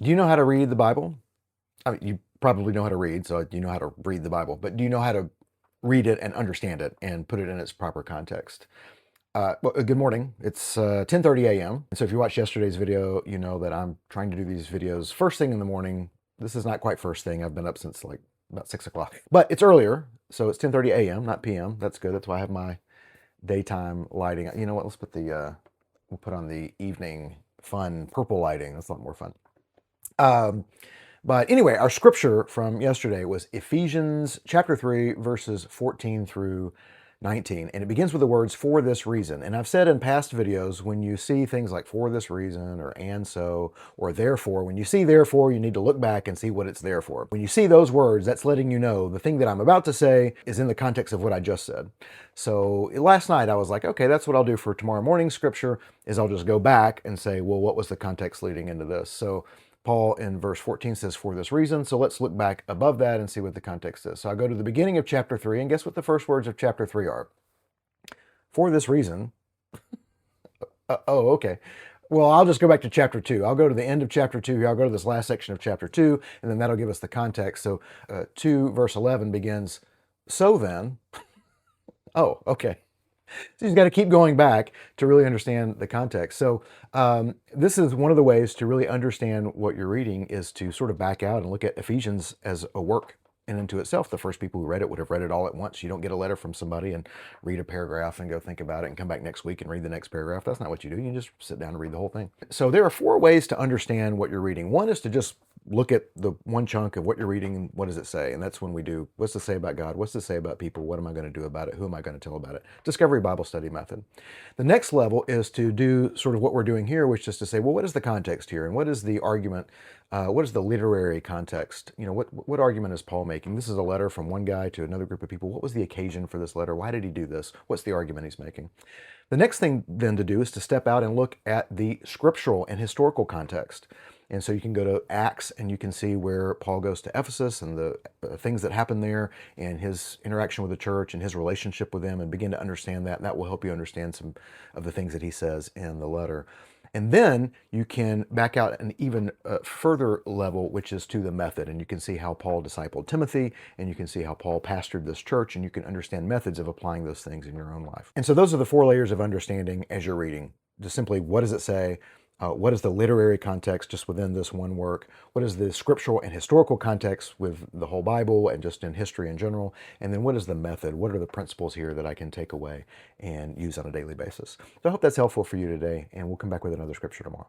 Do you know how to read the Bible? I mean, you probably know how to read, so you know how to read the Bible, but do you know how to read it and understand it and put it in its proper context? Good morning. It's 10:30 a.m. And so if you watched yesterday's video, you know that I'm trying to do these videos first thing in the morning. This is not quite first thing. I've been up since like about 6 o'clock, but it's earlier. So it's 10:30 a.m., not p.m. That's good. That's why I have my daytime lighting. You know what? Let's put we'll put on the evening fun purple lighting. That's a lot more fun. Um, but anyway, our scripture from yesterday was Ephesians chapter 3, verses 14 through 19. And it begins with the words, for this reason. And I've said in past videos, when you see things like for this reason, or and so, or therefore, when you see therefore, you need to look back and see what it's there for. When you see those words, that's letting you know the thing that I'm about to say is in the context of what I just said. So last night I was like, okay, that's what I'll do for tomorrow morning's scripture, is I'll just go back and say, well, what was the context leading into this? So Paul in verse 14 says, for this reason. So let's look back above that and see what the context is. So I go to the beginning of chapter 3, and guess what the first words of chapter 3 are? For this reason. Oh, okay. Well, I'll just go back to chapter 2. I'll go to the end of chapter 2 here. I'll go to this last section of chapter 2, and then that'll give us the context. So 2 verse 11 begins, so then. Oh, okay. So you've got to keep going back to really understand the context. So this is one of the ways to really understand what you're reading, is to sort of back out and look at Ephesians as a work in and to itself. The first people who read it would have read it all at once. You don't get a letter from somebody and read a paragraph and go think about it and come back next week and read the next paragraph. That's not what you do. You just sit down and read the whole thing. So there are 4 ways to understand what you're reading. One is to just look at the one chunk of what you're reading and what does it say. And that's when we do, what's it say about God? What's it say about people? What am I going to do about it? Who am I going to tell about it? Discovery Bible Study method. The next level is to do sort of what we're doing here, which is to say, well, what is the context here? And what is the argument? What is the literary context? You know, what argument is Paul making? This is a letter from one guy to another group of people. What was the occasion for this letter? Why did he do this? What's the argument he's making? The next thing then to do is to step out and look at the scriptural and historical context. And so you can go to Acts and you can see where Paul goes to Ephesus and the things that happen there and his interaction with the church and his relationship with them, and begin to understand that. And that will help you understand some of the things that he says in the letter. And then you can back out an even further level, which is to the method. And you can see how Paul discipled Timothy, and you can see how Paul pastored this church, and you can understand methods of applying those things in your own life. And so those are the 4 layers of understanding as you're reading. Just simply, what does it say? What is the literary context just within this one work? What is the scriptural and historical context with the whole Bible and just in history in general? And then what is the method? What are the principles here that I can take away and use on a daily basis? So I hope that's helpful for you today, and we'll come back with another scripture tomorrow.